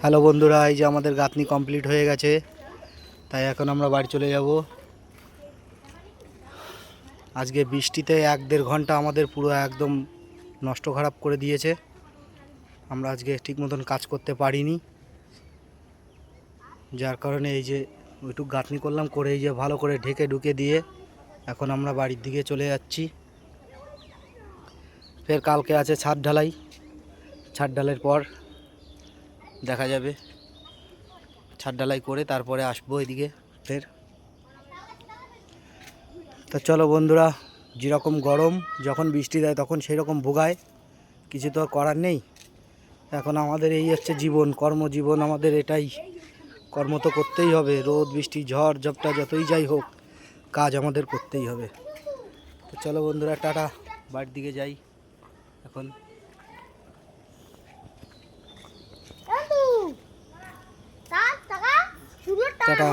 Hello বন্ধুরা, এই যে আমাদের গাঁথনি কমপ্লিট হয়ে গেছে, তাই এখন আমরা বাড়ি চলে যাব। আজকে বৃষ্টিতে 1-1.5 ঘন্টা আমাদের পুরো একদম নষ্ট খারাপ করে দিয়েছে। আমরা আজকে ঠিক মতন কাজ করতে পারিনি, যার কারণে এই যে ওইটুকু গাঁথনি করলাম, করে এই যে ভালো করে ঢেকে ঢুকে দিয়ে এখন আমরা বাড়ির দিকে চলে যাচ্ছি। ফের কালকে আছে ছাদ ঢালাই, ছাদ ঢালাইয়ের পর দেখা যাবে। ছাদ ঢালাই করে তারপরে আসবো এদিকে ফের। তা চলো বন্ধুরা, যেরকম গরম, যখন বৃষ্টি দেয় তখন সেই রকম ভোগায়, কিছু তো আর করার নেই। এখন আমাদের এই হচ্ছে জীবন, কর্মজীবন আমাদের এটাই, কর্ম তো করতেই হবে। রোদ বৃষ্টি ঝড় ঝাপটা যতই যাই হোক, কাজ আমাদের করতেই হবে। তো চলো বন্ধুরা, টাটা, বাড়ির দিকে যাই এখন। টাটা।